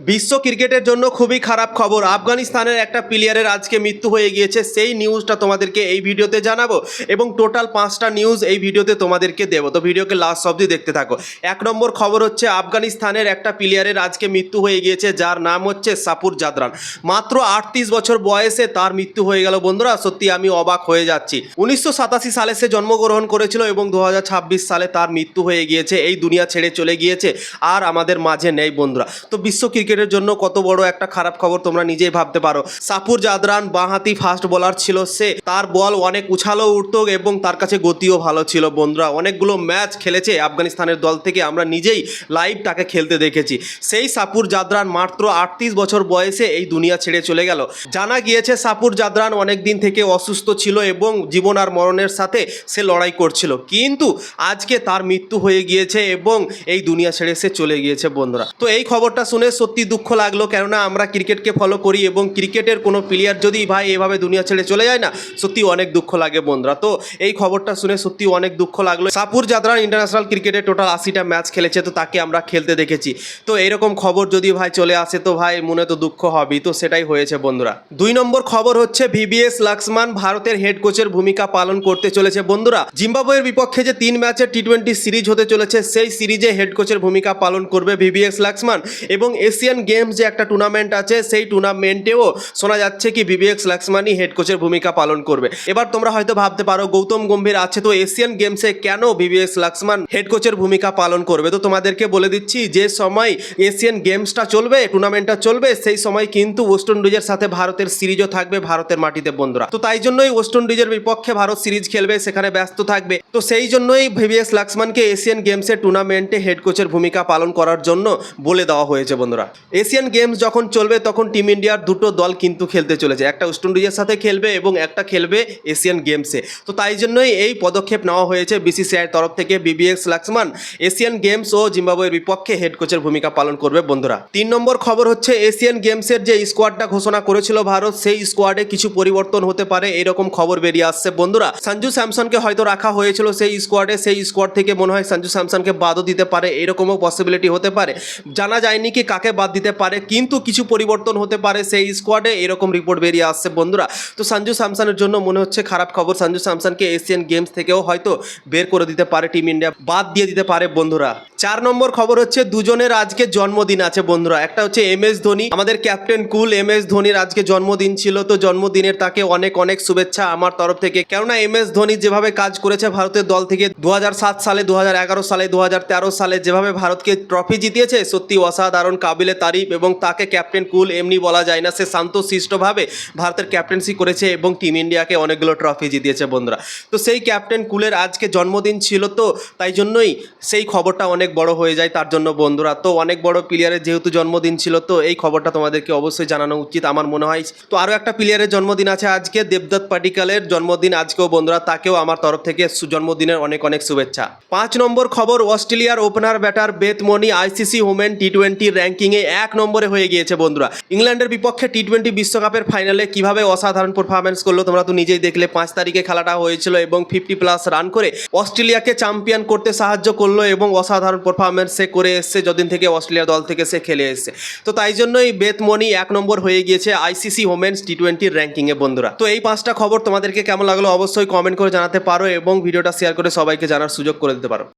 বিশ্ব ক্রিকেটের জন্য খুবই খারাপ খবর। আফগানিস্তানের একটা প্লেয়ারের আজকে মৃত্যু হয়ে গিয়েছে। সেই নিউজটা তোমাদেরকে এই ভিডিওতে জানাবো এবং টোটাল 5টা নিউজ এই ভিডিওতে তোমাদেরকে দেবো। তো ভিডিওকে লাস্ট অবধি দেখতে থাকো। 1 নম্বর খবর হচ্ছে আফগানিস্তানের একটা প্লেয়ারের আজকে মৃত্যু হয়ে গিয়েছে, যার নাম হচ্ছে সাপুর জাদরান। মাত্র 38 বছর বয়সে তার মৃত্যু হয়ে গেল বন্ধুরা। সত্যি আমি অবাক হয়ে যাচ্ছি। 1987 সালে সে জন্মগ্রহণ করেছিল এবং 2026 সালে তার মৃত্যু হয়ে গিয়েছে। এই দুনিয়া ছেড়ে চলে গিয়েছে, আর আমাদের মাঝে নেই বন্ধুরা। তো বিশ্ব ক্রিকেটের জন্য কত বড় একটা খারাপ খবর তোমরা নিজেই ভাবতে পারো। সাপুর জাদরান বাঁহাতি ফাস্ট বোলার ছিল সে। তার বল অনেক উছালো উঠত এবং তার কাছে গতিও ভালো ছিল বন্ধুরা। অনেকগুলো ম্যাচ খেলেছে আফগানিস্তানের দল থেকে, আমরা নিজেই লাইভ তাকে খেলতে দেখেছি। সেই সাপুর জাদরান মাত্র 38 বছর বয়সে এই দুনিয়া ছেড়ে চলে গেল। জানা গিয়েছে সাপুর জাদরান অনেক দিন থেকে অসুস্থ ছিল এবং জীবন আর মরণের সাথে সে লড়াই করছিল, কিন্তু আজকে তার মৃত্যু হয়ে গিয়েছে এবং এই দুনিয়া ছেড়ে সে চলে গিয়েছে বন্ধুরা। তো এই খবরটা শুনে সত্যি দুঃখ লাগলো, কেননা আমরা ক্রিকেটকে ফলো করি এবং ক্রিকেটের কোনো প্লেয়ার যদি ভাই এভাবে দুনিয়া ছেড়ে চলে যায় না, সত্যি অনেক দুঃখ লাগে বন্ধুরা। তো এই খবরটা শুনে সত্যি অনেক দুঃখ লাগলো। সাপুর জাদরান ইন্টারন্যাশনাল ক্রিকেটে টোটাল 80টা ম্যাচ খেলেছে, তো তাকে আমরা খেলতে দেখেছি। তো এরকম খবর যদি ভাই চলে আসে তো ভাই মনে তো দুঃখ হবেই। তো সেটাই হয়েছে বন্ধুরা। 2 নম্বর খবর হচ্ছে ভিভিএস লক্ষ্মণ ভারতের হেড কোচের ভূমিকা পালন করতে চলেছে বন্ধুরা। জিম্বাবুয়ের বিপক্ষে যে 3 ম্যাচের টি20 সিরিজ হতে চলেছে, সেই সিরিজে হেড কোচের ভূমিকা পালন করবে ভিভিএস লক্ষ্মণ। এবং এশিয়ান গেমস যে একটা টুর্নামেন্ট আছে, সেই টুর্নামেন্টেও শোনা যাচ্ছে কি ভিভিএস লক্ষ্মণই হেড কোচের ভূমিকা পালন করবে। এবার তোমরা হয়তো ভাবতে পারো গৌতম গম্ভীর আছে, তো এশিয়ান গেমসে কেন ভিভিএস লক্ষ্মণ হেড কোচের ভূমিকা পালন করবে? তো তোমাদেরকে বলে দিচ্ছি, যে সময় এশিয়ান গেমসটা চলবে, টুর্নামেন্টটা চলবে, সেই সময় কিন্তু ওয়েস্ট ইন্ডিজের সাথে ভারতের সিরিজও থাকবে ভারতের মাটিতে বন্ধুরা। তো তাই জন্যই ওয়েস্ট ইন্ডিজের বিপক্ষে ভারত সিরিজ খেলবে, সেখানে ব্যস্ত থাকবে। তো সেই জন্যই ভিভিএস লক্ষ্মণকে এশিয়ান গেমসের টুর্নামেন্টে হেড কোচের ভূমিকা পালন করার জন্য বলে দেওয়া হয়েছে বন্ধুরা। এশিয়ান গেমস যখন চলবে তখন টিম ইন্ডিয়ার দুটো দল কিন্তু খেলতে চলেছে, একটা ওয়েস্ট ইন্ডিজের সাথে খেলবে এবং একটা খেলবে এশিয়ান গেমসে। তো তাই জন্যই এই পদক্ষেপ নেওয়া হয়েছে বিসিসিআইয়ের তরফ থেকে। ভিভিএস লক্ষ্মণ এশিয়ান গেমস ও জিম্বাবুয়ের বিপক্ষে হেড কোচের ভূমিকা পালন করবে বন্ধুরা। 3 নম্বর খবর হচ্ছে এশিয়ান গেমসের যে স্কোয়াডটা ঘোষণা করেছিল ভারত, সেই স্কোয়াডে কিছু পরিবর্তন হতে পারে, এরকম খবর বেরিয়ে আসছে বন্ধুরা। সঞ্জু স্যামসনকে হয়তো রাখা হয়েছিল সেই স্কোয়াডে, সেই স্কোয়াড থেকে মনে হয় সঞ্জু স্যামসনকে বাদও দিতে পারে, এরকমও পসিবিলিটি হতে পারে। জানা যায়নি কি কাকে বাদ দিতে পারে, কিন্তু কিছু পরিবর্তন হতে পারে সেই স্কোয়াডে, এরকম রিপোর্ট বেরিয়ে আসছে বন্ধুরা। তো সঞ্জু স্যামসনের জন্য মনে হচ্ছে খারাপ খবর। সঞ্জু স্যামসনকে এশিয়ান গেমস থেকেও হয়তো বের করে দিতে পারে টিম ইন্ডিয়া, বাদ দিয়ে দিতে পারে বন্ধুরা। 4 নম্বর খবর হচ্ছে দুজনের আজকে জন্মদিন আছে বন্ধুরা। একটা হচ্ছে MS ধোনি, আমাদের ক্যাপ্টেন কুল MS ধোনির আজকে জন্মদিন ছিল। তো জন্মদিনের তাকে অনেক অনেক শুভেচ্ছা আমার তরফ থেকে, কেননা MS ধোনি যেভাবে কাজ করেছে ভারতের দল থেকে 2007 সালে, 2011 সালে, 2013 সালে যেভাবে ভারতকে ট্রফি জিতিয়েছে, সত্যি অসাধারণ, কাবিলে তারিফ। এবং তাকে ক্যাপ্টেন কুল এমনি বলা যায় না, সে শান্তশিষ্টভাবে ভারতের ক্যাপ্টেন্সি করেছে এবং টিম ইন্ডিয়াকে অনেকগুলো ট্রফি জিতিয়েছে বন্ধুরা। তো সেই ক্যাপ্টেন কুলের আজকে জন্মদিন ছিল, তো তাই জন্যই সেই খবরটা অনেক বড় হয়ে যায় তার জন্য বন্ধুরা। তো অনেক বড় প্লেয়ারের যেহেতু জন্মদিন ছিল, তো এই খবরটা তোমাদেরকে অবশ্যই জানানো উচিত আমার মনে হয়। তো আরও একটা প্লেয়ারের জন্মদিন আছে আজকে, দেবদত্ত পাডিক্কালের জন্মদিন আজকেও বন্ধুরা, তাকেও আমার তরফ থেকে জন্মদিনের অনেক অনেক শুভেচ্ছা। 5 নম্বর খবর অস্ট্রেলিয়ার ওপেনার ব্যাটার বেথ মনি আইসিসি ওমেন টি20 র্যাঙ্কিংয়ে 1 নম্বরে হয়ে গিয়েছে বন্ধুরা। ইংল্যান্ডের বিপক্ষে টি20 বিশ্বকাপের ফাইনালে কিভাবে অসাধারণ পারফরমেন্স করলো তোমরা তো নিজেই দেখলে। 5 তারিখে খেলাটা হয়েছিল এবং 50+ রান করে অস্ট্রেলিয়াকে চ্যাম্পিয়ন করতে সাহায্য করলো এবং অসাধারণ পারফরমেন্স সে করে এসছে যতদিন থেকে অস্ট্রেলিয়া দল থেকে সে খেলে এসছে। তো তাই জন্যই বেথ মনি 1 নম্বর হয়ে গিয়েছে আইসিসি ওমেন্স টি20 র্যাঙ্কিংয়ে বন্ধুরা। তো এই 5টা খবর তোমাদেরকে কেমন লাগলো অবশ্যই কমেন্ট করে জানাতে পারো এবং ভিডিওটা শেয়ার করে সবাইকে জানার সুযোগ করে দিতে পারো।